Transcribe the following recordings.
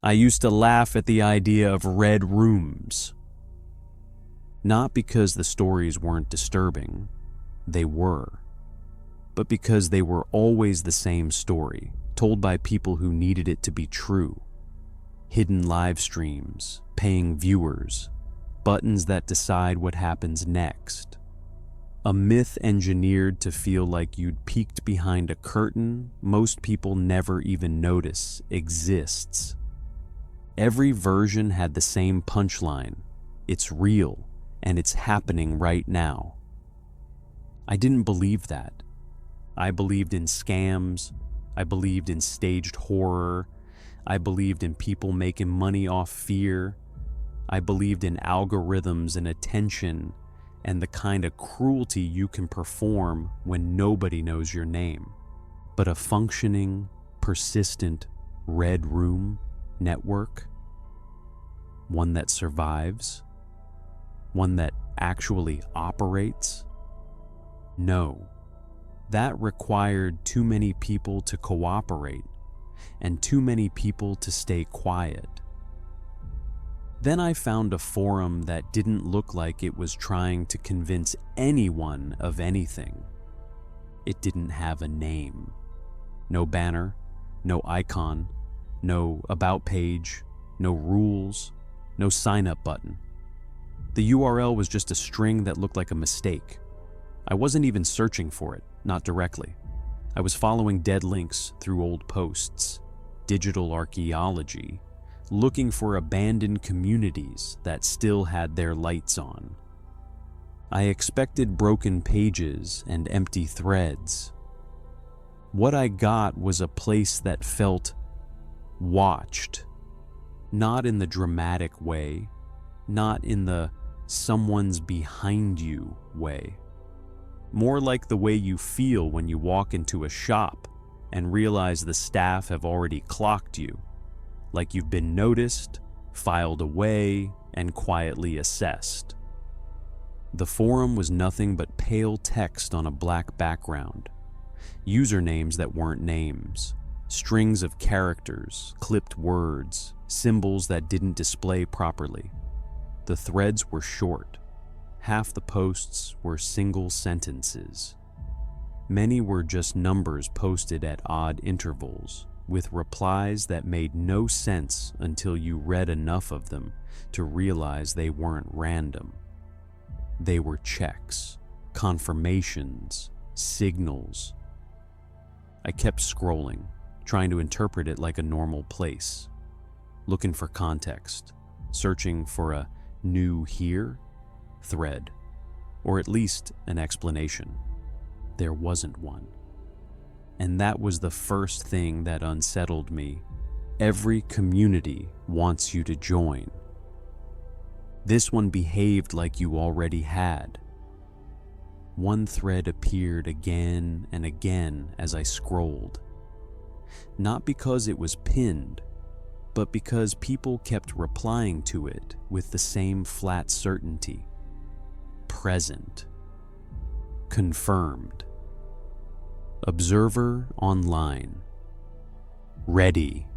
I used to laugh at the idea of red rooms. Not because the stories weren't disturbing, they were, but because they were always the same story, told by people who needed it to be true. Hidden live streams, paying viewers, buttons that decide what happens next. A myth engineered to feel like you'd peeked behind a curtain most people never even notice exists. Every version had the same punchline: it's real, and it's happening right now. I didn't believe that. I believed in scams. I believed in staged horror. I believed in people making money off fear. I believed in algorithms and attention and the kind of cruelty you can perform when nobody knows your name. But a functioning, persistent red room network, one that survives, one that actually operates? No, that required too many people to cooperate and too many people to stay quiet. Then I found a forum that didn't look like it was trying to convince anyone of anything. It didn't have a name. No banner, no icon, no about page, no rules, no sign-up button. The URL was just a string that looked like a mistake. I wasn't even searching for it, not directly. I was following dead links through old posts, digital archaeology, looking for abandoned communities that still had their lights on. I expected broken pages and empty threads. What I got was a place that felt watched, not in the dramatic way, not in the someone's behind you way. More like the way you feel when you walk into a shop and realize the staff have already clocked you, like you've been noticed, filed away, and quietly assessed. The forum was nothing but pale text on a black background, usernames that weren't names, strings of characters, clipped words, symbols that didn't display properly. The threads were short. Half the posts were single sentences. Many were just numbers posted at odd intervals, with replies that made no sense until you read enough of them to realize they weren't random. They were checks, confirmations, signals. I kept scrolling, trying to interpret it like a normal place, looking for context, searching for a new here thread, or at least an explanation. There wasn't one. And that was the first thing that unsettled me. Every community wants you to join. This one behaved like you already had. One thread appeared again and again as I scrolled. Not because it was pinned, but because people kept replying to it with the same flat certainty. Present. Confirmed. Observer online. Ready.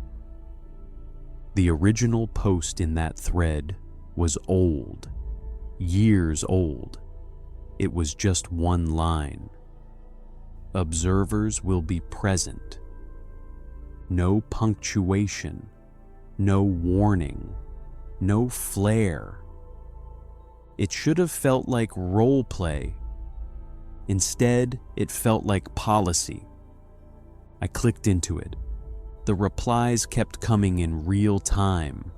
The original post in that thread was old, years old. It was just one line. Observers will be present. No punctuation, no warning, no flair. It should have felt like role play. Instead, it felt like policy. I clicked into it. The replies kept coming in real time.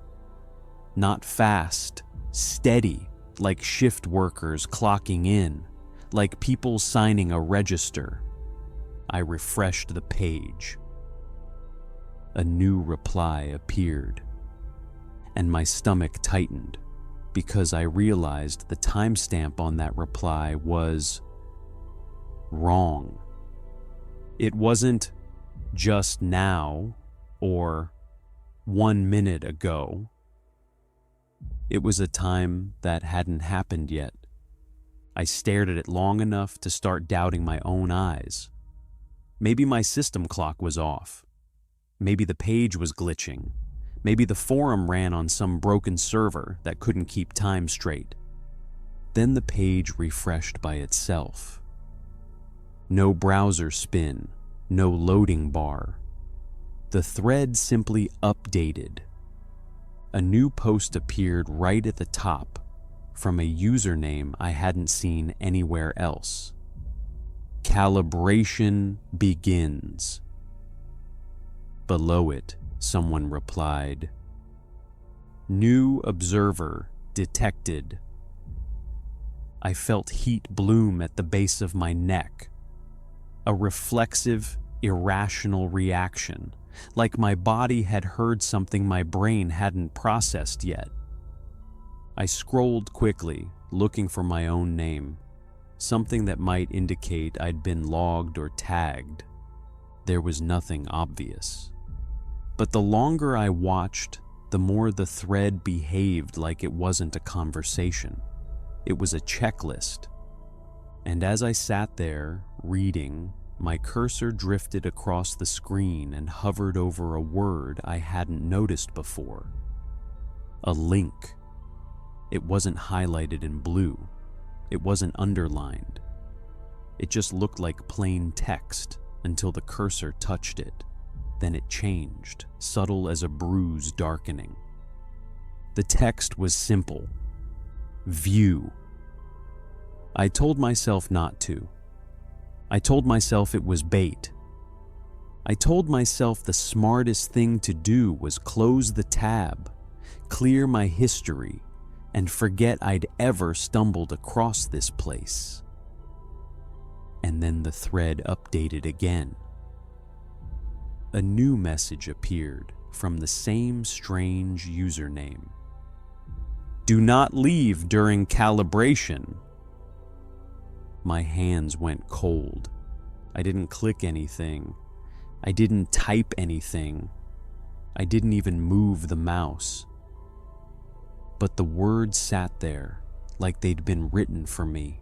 Not fast, steady, like shift workers clocking in, like people signing a register. I refreshed the page. A new reply appeared, and my stomach tightened because I realized the timestamp on that reply was wrong. It wasn't just now or 1 minute ago. It was a time that hadn't happened yet. I stared at it long enough to start doubting my own eyes. Maybe my system clock was off. Maybe the page was glitching. Maybe the forum ran on some broken server that couldn't keep time straight. Then the page refreshed by itself. No browser spin, no loading bar. The thread simply updated. A new post appeared right at the top from a username I hadn't seen anywhere else. Calibration begins. Below it, someone replied, "New observer detected." I felt heat bloom at the base of my neck. A reflexive, irrational reaction, like my body had heard something my brain hadn't processed yet. I scrolled quickly, looking for my own name, something that might indicate I'd been logged or tagged. There was nothing obvious. But the longer I watched, the more the thread behaved like it wasn't a conversation. It was a checklist. And as I sat there, reading, my cursor drifted across the screen and hovered over a word I hadn't noticed before. A link. It wasn't highlighted in blue. It wasn't underlined. It just looked like plain text until the cursor touched it. Then it changed, subtle as a bruise darkening. The text was simple. View. I told myself not to. I told myself it was bait. I told myself the smartest thing to do was close the tab, clear my history, and forget I'd ever stumbled across this place. And then the thread updated again. A new message appeared from the same strange username. "Do not leave during calibration." My hands went cold. I didn't click anything. I didn't type anything. I didn't even move the mouse. But the words sat there like they'd been written for me.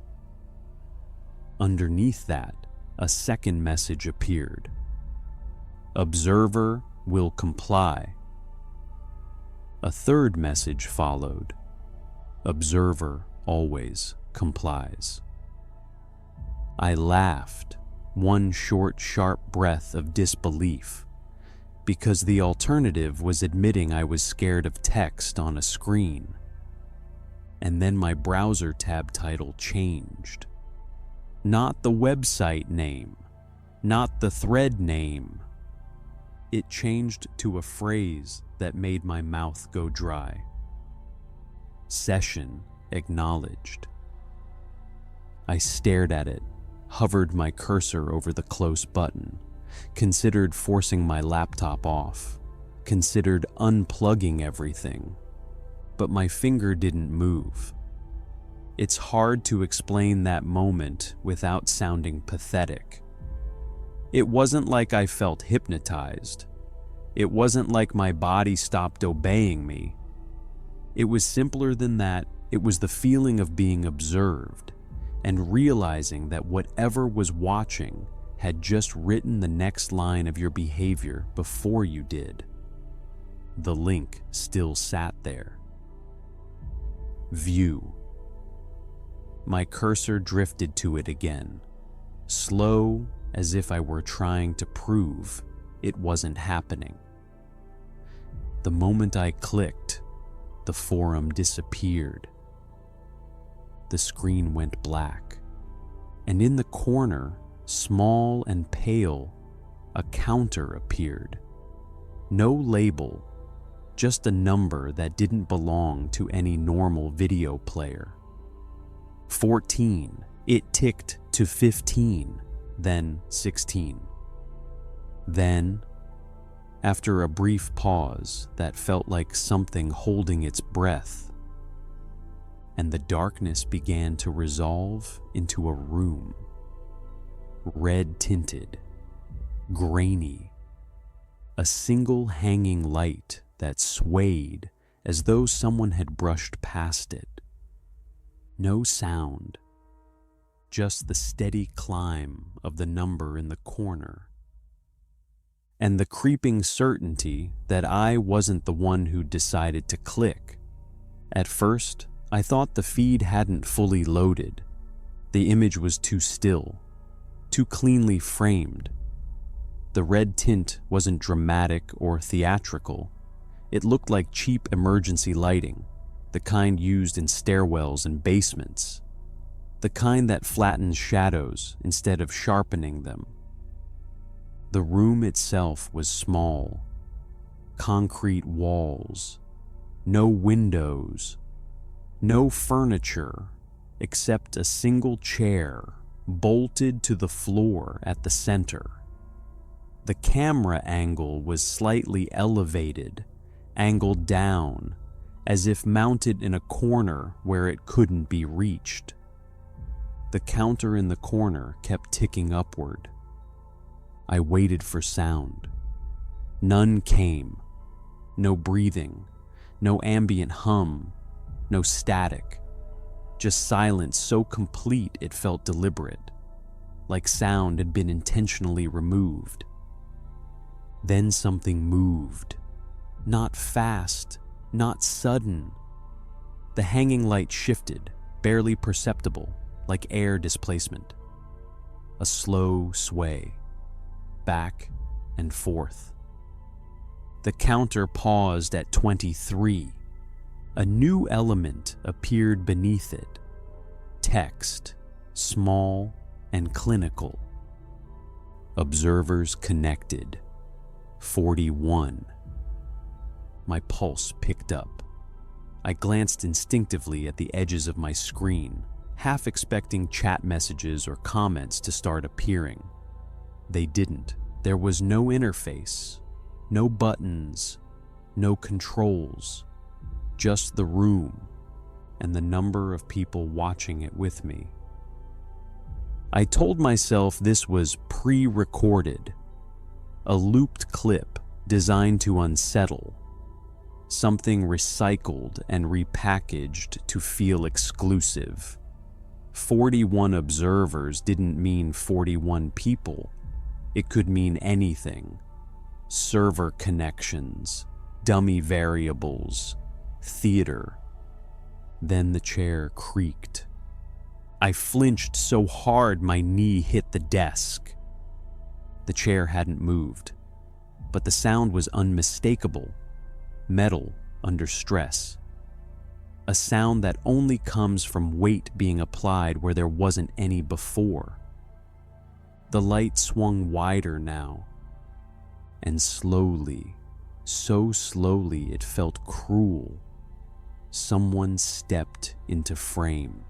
Underneath that, a second message appeared. "Observer will comply." A third message followed. "Observer always complies." I laughed, one short, sharp breath of disbelief, because the alternative was admitting I was scared of text on a screen. And then my browser tab title changed. Not the website name, not the thread name. It changed to a phrase that made my mouth go dry. "Session acknowledged." I stared at it, hovered my cursor over the close button, considered forcing my laptop off, considered unplugging everything, but my finger didn't move. It's hard to explain that moment without sounding pathetic. It wasn't like I felt hypnotized. It wasn't like my body stopped obeying me. It was simpler than that. It was the feeling of being observed and realizing that whatever was watching had just written the next line of your behavior before you did. The link still sat there. View. My cursor drifted to it again, slow as if I were trying to prove it wasn't happening. The moment I clicked, the forum disappeared. The screen went black, and in the corner, small and pale, a counter appeared. No label, just a number that didn't belong to any normal video player. 14. It ticked to 15, then 16. Then, after a brief pause that felt like something holding its breath, and the darkness began to resolve into a room. Red-tinted, grainy, a single hanging light that swayed as though someone had brushed past it. No sound, just the steady climb of the number in the corner. and the creeping certainty that I wasn't the one who decided to click. At first, I thought the feed hadn't fully loaded. The image was too still, too cleanly framed. The red tint wasn't dramatic or theatrical. It looked like cheap emergency lighting, the kind used in stairwells and basements, the kind that flattens shadows instead of sharpening them. The room itself was small, concrete walls, no windows, no furniture except a single chair bolted to the floor at the center. The camera angle was slightly elevated, angled down, as if mounted in a corner where it couldn't be reached. The counter in the corner kept ticking upward. I waited for sound. None came. No breathing, no ambient hum, no static. Just silence so complete it felt deliberate, like sound had been intentionally removed. Then something moved. Not fast, not sudden. The hanging light shifted, barely perceptible, like air displacement. A slow sway, back and forth. The counter paused at 23. A new element appeared beneath it. Text, small and clinical. Observers connected. 41. My pulse picked up. I glanced instinctively at the edges of my screen, half expecting chat messages or comments to start appearing. They didn't. There was no interface, no buttons, no controls, just the room and the number of people watching it with me. I told myself this was pre-recorded, a looped clip designed to unsettle, something recycled and repackaged to feel exclusive. 41 observers didn't mean 41 people. It could mean anything. Server connections, dummy variables, theater. Then the chair creaked. I flinched so hard my knee hit the desk. The chair hadn't moved, but the sound was unmistakable. Metal under stress. A sound that only comes from weight being applied where there wasn't any before. The light swung wider now, and slowly, so slowly it felt cruel, someone stepped into frame.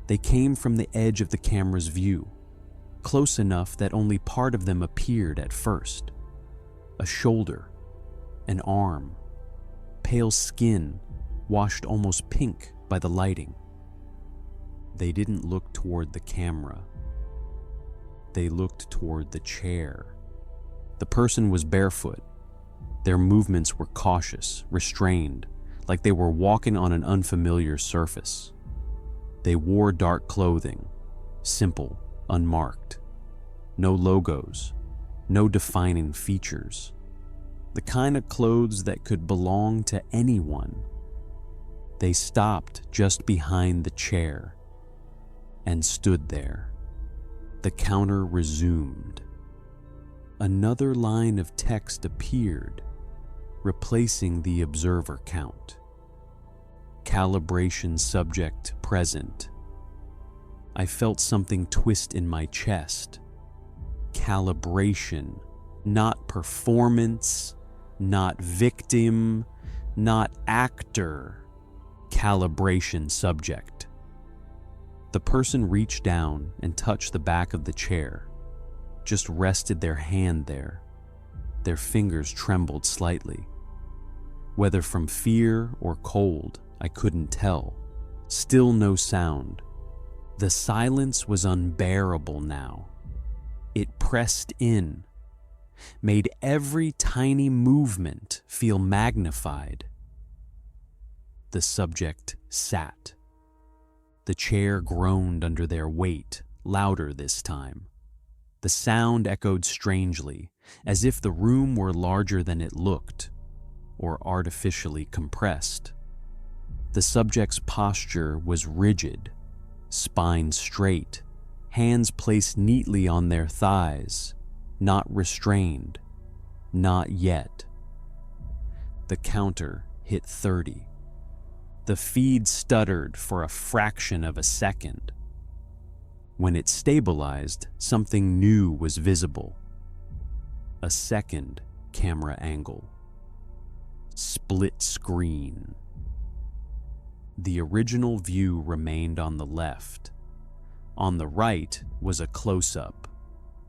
They came from the edge of the camera's view, close enough that only part of them appeared at first. A shoulder, an arm, pale skin washed almost pink by the lighting. They didn't look toward the camera. They looked toward the chair. The person was barefoot. Their movements were cautious, restrained, like they were walking on an unfamiliar surface. They wore dark clothing, simple, unmarked. No logos, no defining features. The kind of clothes that could belong to anyone. They stopped just behind the chair and stood there. The counter resumed. Another line of text appeared, replacing the observer count. Calibration subject present. I felt something twist in my chest. Calibration, not performance, not victim, not actor. Calibration subject. The person reached down and touched the back of the chair, just rested their hand there. Their fingers trembled slightly. Whether from fear or cold, I couldn't tell. Still no sound. The silence was unbearable now. It pressed in, made every tiny movement feel magnified. The subject sat. The chair groaned under their weight, louder this time. The sound echoed strangely, as if the room were larger than it looked, or artificially compressed. The subject's posture was rigid, spine straight, hands placed neatly on their thighs, not restrained, not yet. The counter hit 30. The feed stuttered for a fraction of a second. When it stabilized, something new was visible. A second camera angle. Split screen. The original view remained on the left. On the right was a close-up,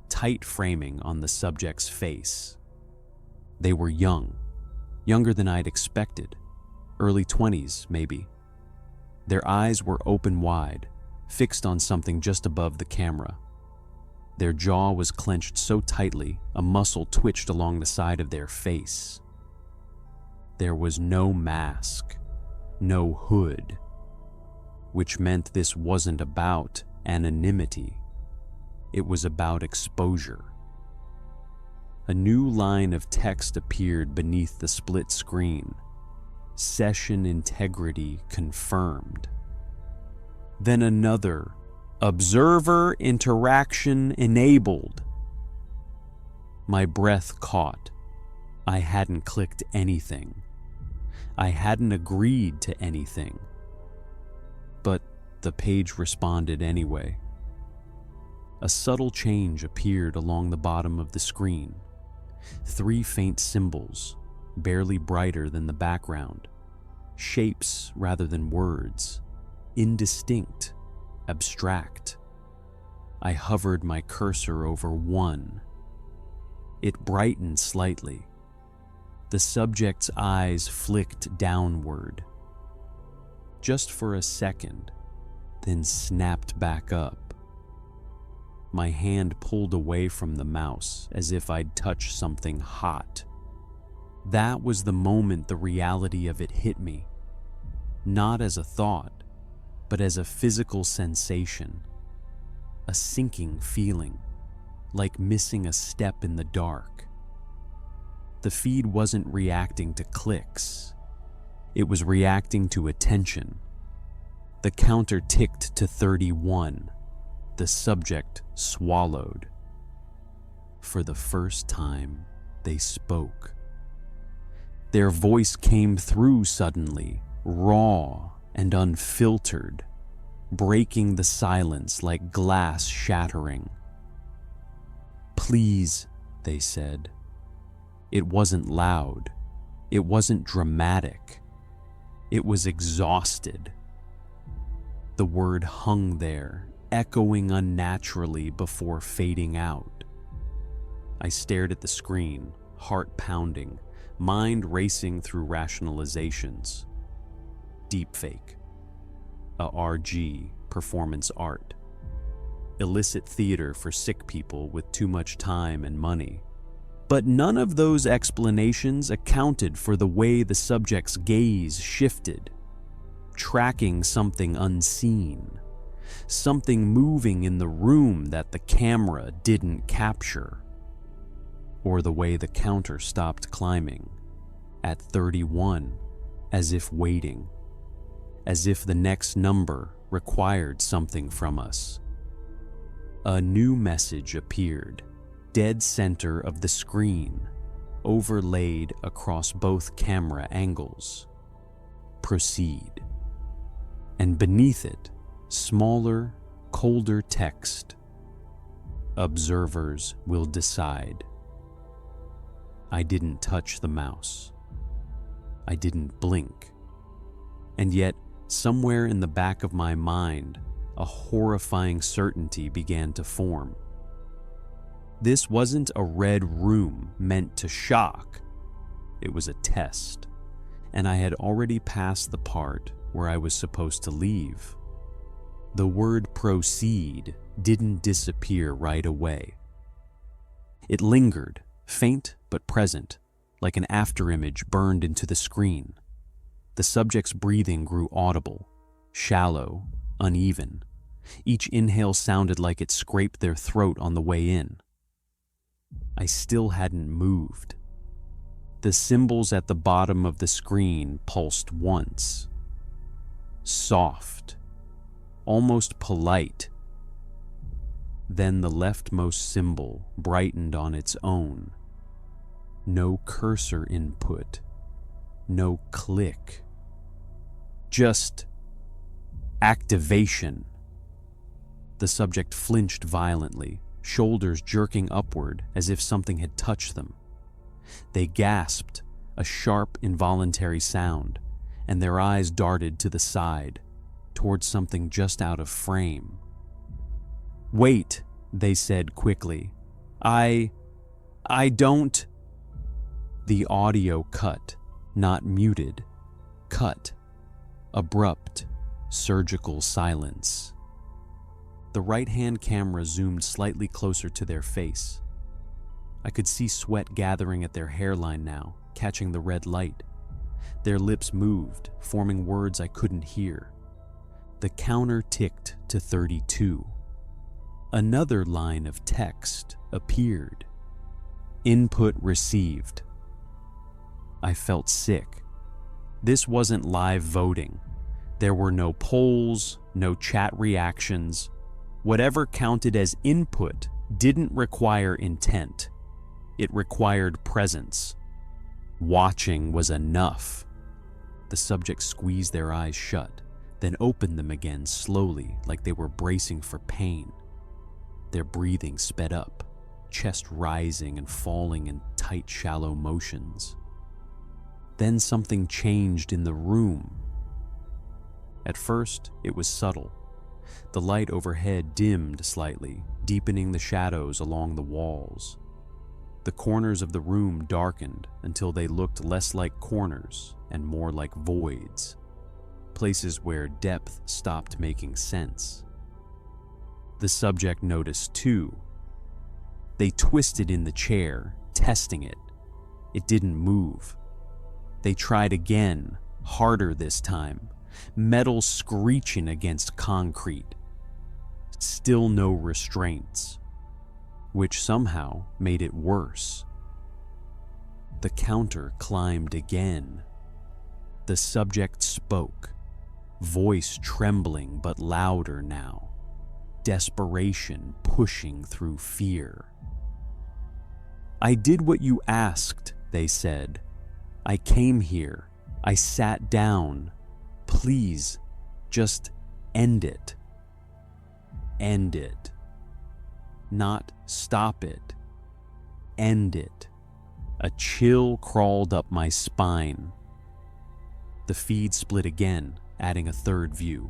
tight framing on the subject's face. They were young, younger than I'd expected, early 20s maybe. Their eyes were open wide, fixed on something just above the camera. Their jaw was clenched so tightly, a muscle twitched along the side of their face. There was no mask, no hood, which meant this wasn't about anonymity. It was about exposure. A new line of text appeared beneath the split screen. Session integrity confirmed. Then another, observer interaction enabled. My breath caught. I hadn't clicked anything. I hadn't agreed to anything. But the page responded anyway. A subtle change appeared along the bottom of the screen. 3 faint symbols, barely brighter than the background. Shapes rather than words. Indistinct, abstract. I hovered my cursor over one. It brightened slightly. The subject's eyes flicked downward. Just for a second, then snapped back up. My hand pulled away from the mouse as if I'd touched something hot. That was the moment the reality of it hit me. Not as a thought, but as a physical sensation. A sinking feeling, like missing a step in the dark. The feed wasn't reacting to clicks. It was reacting to attention. The counter ticked to 31. The subject swallowed. For the first time, they spoke. Their voice came through suddenly, raw and unfiltered, breaking the silence like glass shattering. "Please," they said. It wasn't loud. It wasn't dramatic. It was exhausted. The word hung there, echoing unnaturally before fading out. I stared at the screen, heart pounding, mind racing through rationalizations. Deepfake. A RG, performance art. Illicit theater for sick people with too much time and money. But none of those explanations accounted for the way the subject's gaze shifted, tracking something unseen, something moving in the room that the camera didn't capture, or the way the counter stopped climbing, at 31, as if waiting, as if the next number required something from us. A new message appeared, dead center of the screen, overlaid across both camera angles. Proceed. And beneath it, smaller, colder text. Observers will decide. I didn't touch the mouse. I didn't blink. And yet, somewhere in the back of my mind, a horrifying certainty began to form. This wasn't a red room meant to shock. It was a test, and I had already passed the part where I was supposed to leave. The word proceed didn't disappear right away. It lingered, faint but present, like an afterimage burned into the screen. The subject's breathing grew audible, shallow, uneven, Each inhale sounded like it scraped their throat on the way in. I still hadn't moved. The symbols at the bottom of the screen pulsed once. Soft, almost polite. Then the leftmost symbol brightened on its own. No cursor input, no click. Just activation. The subject flinched violently, shoulders jerking upward as if something had touched them. They gasped, a sharp, involuntary sound, and their eyes darted to the side, towards something just out of frame. "Wait," they said quickly. I don't." The audio cut, not muted. Cut. Abrupt, surgical silence. The right-hand camera zoomed slightly closer to their face. I could see sweat gathering at their hairline now, catching the red light. Their lips moved, forming words I couldn't hear. The counter ticked to 32. Another line of text appeared. Input received. I felt sick. This wasn't live voting. There were no polls, no chat reactions. Whatever counted as input didn't require intent. It required presence. Watching was enough. The subject squeezed their eyes shut, then opened them again slowly, like they were bracing for pain. Their breathing sped up, chest rising and falling in tight, shallow motions. Then something changed in the room. At first, it was subtle. The light overhead dimmed slightly, deepening the shadows along the walls. The corners of the room darkened until they looked less like corners and more like voids, places where depth stopped making sense. The subject noticed too. They twisted in the chair, testing it. It didn't move. They tried again, harder this time, metal screeching against concrete. Still no restraints, which somehow made it worse. The counter climbed again. The subject spoke, voice trembling but louder now, desperation pushing through fear. "I did what you asked," they said. "I came here. I sat down. Please, just end it. End it. Not stop it. End it." A chill crawled up my spine. The feed split again, adding a third view.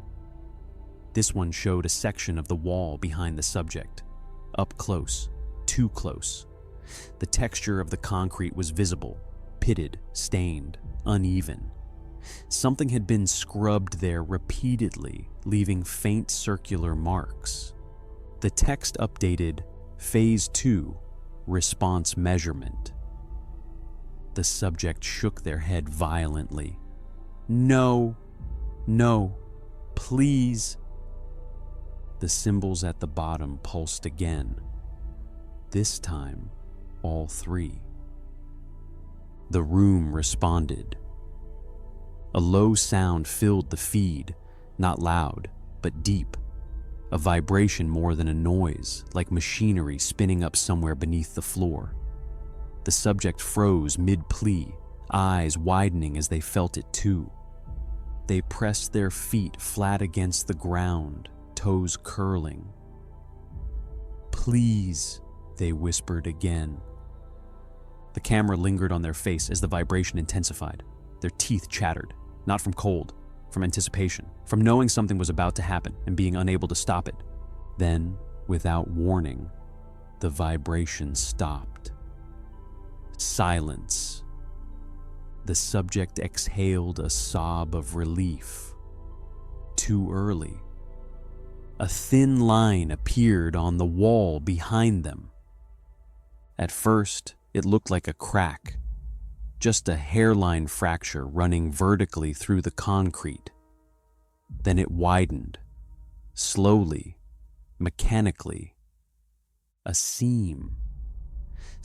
This one showed a section of the wall behind the subject. Up close, too close. The texture of the concrete was visible, pitted, stained, uneven. Something had been scrubbed there repeatedly, leaving faint circular marks. The text updated Phase 2, Response Measurement. The subject shook their head violently. "No, no, please." The symbols at the bottom pulsed again. This time, all three. The room responded. A low sound filled the feed, not loud, but deep. A vibration more than a noise, like machinery spinning up somewhere beneath the floor. The subject froze mid-plea, eyes widening as they felt it too. They pressed their feet flat against the ground, toes curling. "Please," they whispered again. The camera lingered on their face as the vibration intensified. Their teeth chattered, not from cold, from anticipation, from knowing something was about to happen and being unable to stop it. Then, without warning, the vibration stopped. Silence. The subject exhaled a sob of relief. Too early. A thin line appeared on the wall behind them. At first, it looked like a crack, just a hairline fracture running vertically through the concrete. Then it widened, Slowly, mechanically, a seam.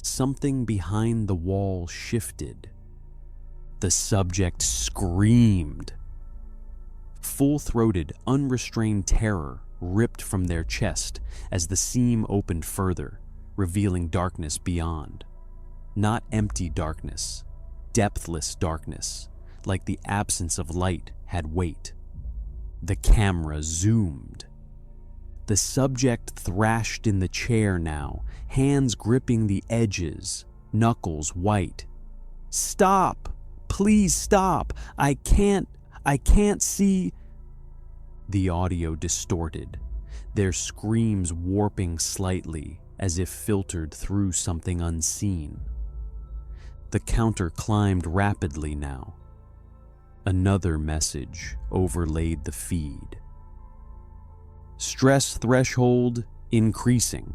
Something behind the wall shifted. The subject screamed. Full-throated, unrestrained terror ripped from their chest as the seam opened further, revealing darkness beyond. Not empty darkness, depthless darkness, like the absence of light had weight. The camera zoomed. The subject thrashed in the chair now, hands gripping the edges, knuckles white. "Stop! Please stop! I can't see." The audio distorted, their screams warping slightly as if filtered through something unseen. The counter climbed rapidly now. Another message overlaid the feed. Stress threshold increasing.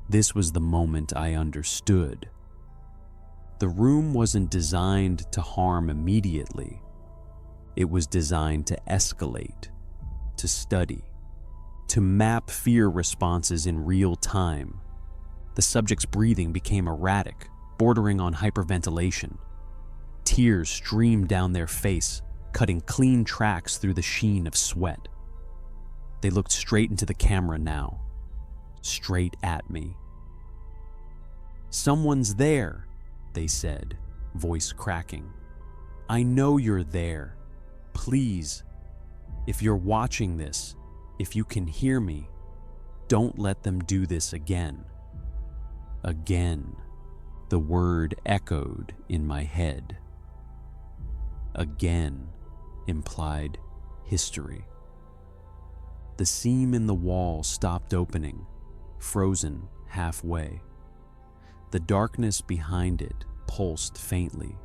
This was the moment I understood. The room wasn't designed to harm immediately. It was designed to escalate, to study, to map fear responses in real time. The subject's breathing became erratic, bordering on hyperventilation. Tears streamed down their face, cutting clean tracks through the sheen of sweat. They looked straight into the camera now, straight at me. "Someone's there," they said, voice cracking. "I know you're there. Please, if you're watching this, if you can hear me, don't let them do this again." Again, the word echoed in my head. Again implied history. The seam in the wall stopped opening, frozen halfway. The darkness behind it pulsed faintly,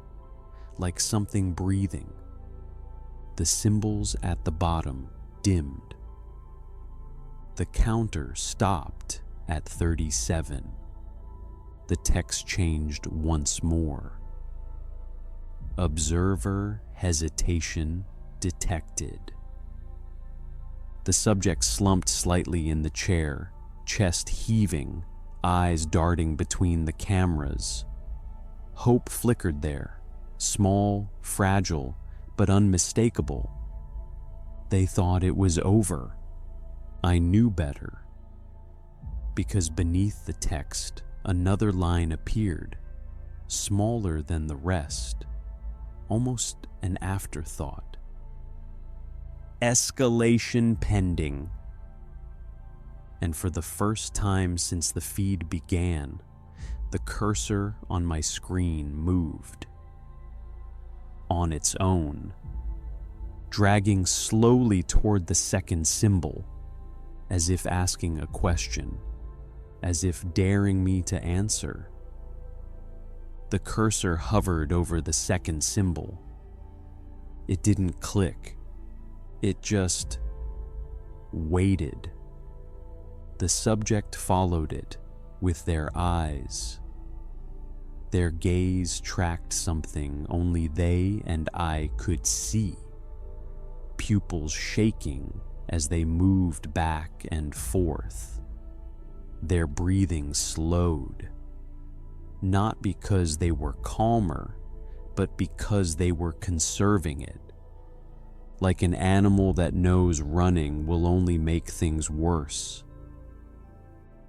like something breathing. The symbols at the bottom dimmed. The counter stopped at 37. The text changed once more. Observer hesitation detected. The subject slumped slightly in the chair, chest heaving, eyes darting between the cameras. Hope flickered there, small, fragile, but unmistakable. They thought it was over. I knew better. Because beneath the text, another line appeared, smaller than the rest, almost an afterthought. Escalation pending. And for the first time since the feed began, the cursor on my screen moved. On its own, dragging slowly toward the second symbol, as if asking a question, as if daring me to answer. The cursor hovered over the second symbol. It didn't click. It just waited. The subject followed it with their eyes. Their gaze tracked something only they and I could see, pupils shaking as they moved back and forth. Their breathing slowed, not because they were calmer, but because they were conserving it. Like an animal that knows running will only make things worse.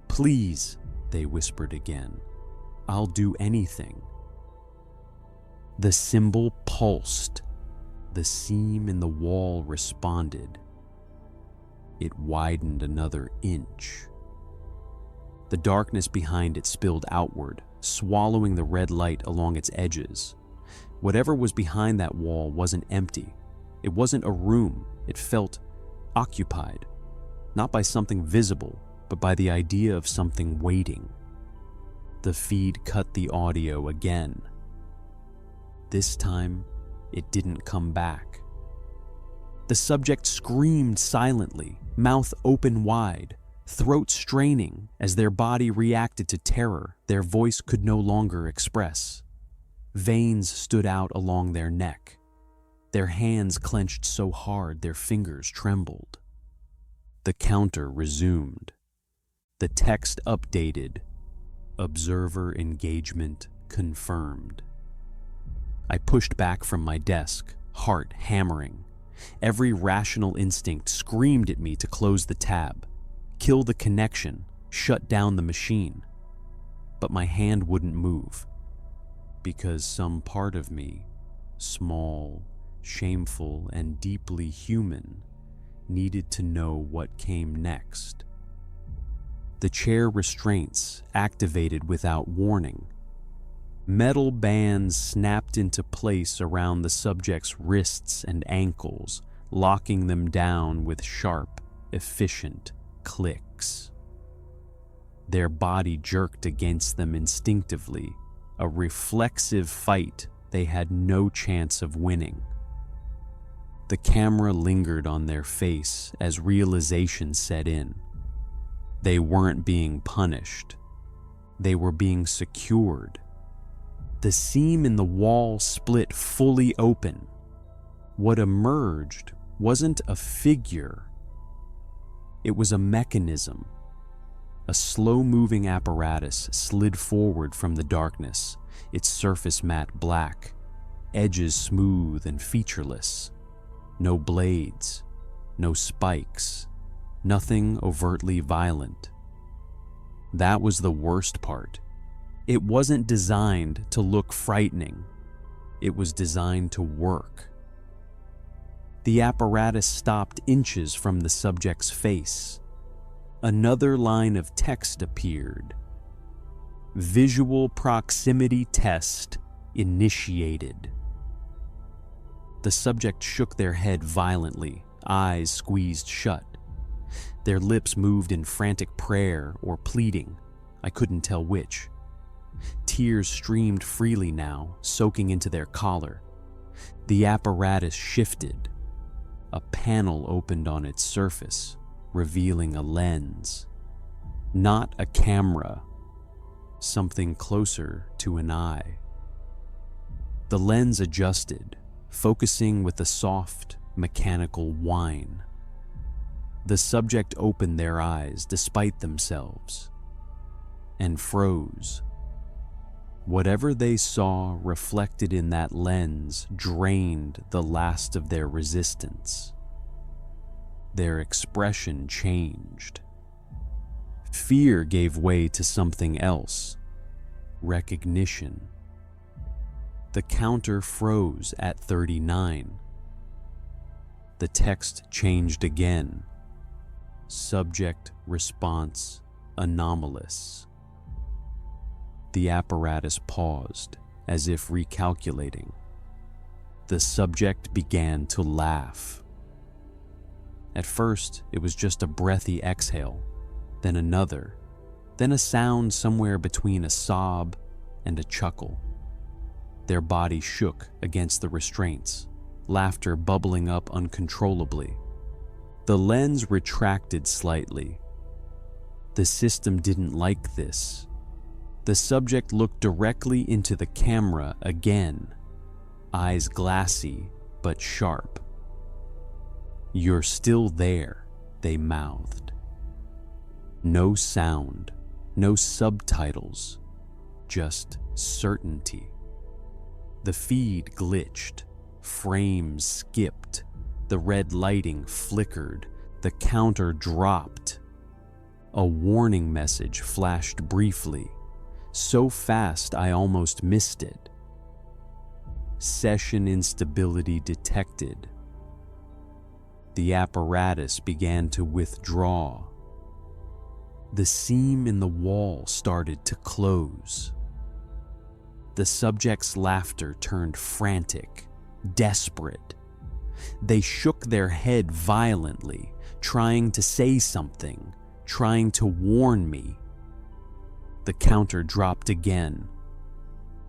"Please," they whispered again. "I'll do anything." The symbol pulsed. The seam in the wall responded. It widened another inch. The darkness behind it spilled outward, swallowing the red light along its edges. Whatever was behind that wall wasn't empty. It wasn't a room. It felt occupied, not by something visible, but by the idea of something waiting. The feed cut the audio again. This time, it didn't come back. The subject screamed silently, mouth open wide, throat straining as their body reacted to terror their voice could no longer express. Veins stood out along their neck. Their hands clenched so hard their fingers trembled. The counter resumed. The text updated. Observer engagement confirmed. I pushed back from my desk, heart hammering. Every rational instinct screamed at me to close the tab, kill the connection, shut down the machine. But my hand wouldn't move, because some part of me, small, shameful, and deeply human, needed to know what came next. The chair restraints activated without warning. Metal bands snapped into place around the subject's wrists and ankles, locking them down with sharp, efficient clicks. Their body jerked against them instinctively, a reflexive fight they had no chance of winning. The camera lingered on their face as realization set in. They weren't being punished. They were being secured. The seam in the wall split fully open. What emerged wasn't a figure. It was a mechanism. A slow-moving apparatus slid forward from the darkness, its surface matte black, edges smooth and featureless. No blades, no spikes, nothing overtly violent. That was the worst part. It wasn't designed to look frightening. It was designed to work. The apparatus stopped inches from the subject's face. Another line of text appeared. Visual proximity test initiated. The subject shook their head violently, eyes squeezed shut. Their lips moved in frantic prayer or pleading. I couldn't tell which. Tears streamed freely now, soaking into their collar. The apparatus shifted. A panel opened on its surface, revealing a lens. Not a camera. Something closer to an eye. The lens adjusted, focusing with a soft, mechanical whine. The subject opened their eyes despite themselves, and froze. Whatever they saw reflected in that lens drained the last of their resistance. Their expression changed. Fear gave way to something else. Recognition. The counter froze at 39. The text changed again. Subject response anomalous. The apparatus paused, as if recalculating. The subject began to laugh. At first, it was just a breathy exhale, then another, then a sound somewhere between a sob and a chuckle. Their body shook against the restraints, laughter bubbling up uncontrollably. The lens retracted slightly. The system didn't like this. The subject looked directly into the camera again, eyes glassy but sharp. "You're still there," they mouthed. No sound, no subtitles, just certainty. The feed glitched, frames skipped, the red lighting flickered, the counter dropped. A warning message flashed briefly, so fast I almost missed it. Session instability detected. The apparatus began to withdraw. The seam in the wall started to close. The subject's laughter turned frantic, desperate. They shook their head violently, trying to say something, trying to warn me. The counter dropped again.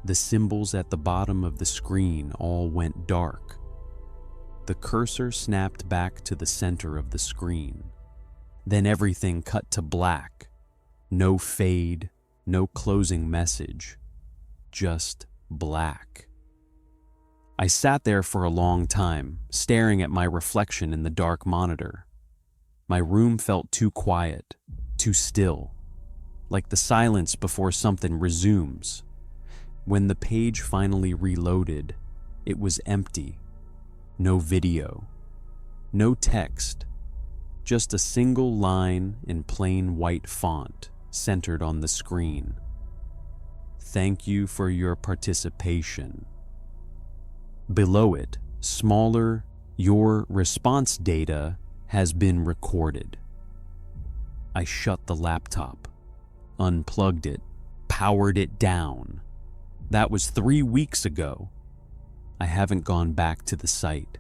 The symbols at the bottom of the screen all went dark. The cursor snapped back to the center of the screen. Then everything cut to black. No fade, no closing message. Just black. I sat there for a long time, staring at my reflection in the dark monitor. My room felt too quiet, too still, like the silence before something resumes. When the page finally reloaded, it was empty. No video, no text, just a single line in plain white font centered on the screen. Thank you for your participation. Below it, smaller, your response data has been recorded. I shut the laptop, unplugged it, powered it down. That was 3 weeks ago. I haven't gone back to the site.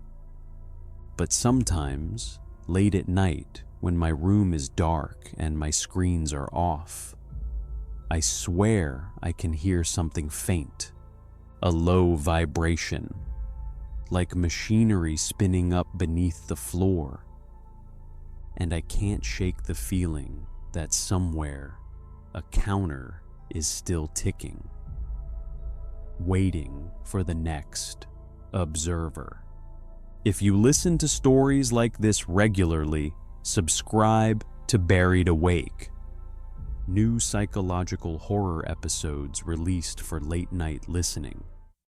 But sometimes, late at night, when my room is dark and my screens are off, I swear I can hear something faint, a low vibration, like machinery spinning up beneath the floor. And I can't shake the feeling that somewhere a counter is still ticking, waiting for the next observer. If you listen to stories like this regularly, subscribe to Buried Awake. New psychological horror episodes released for late night listening.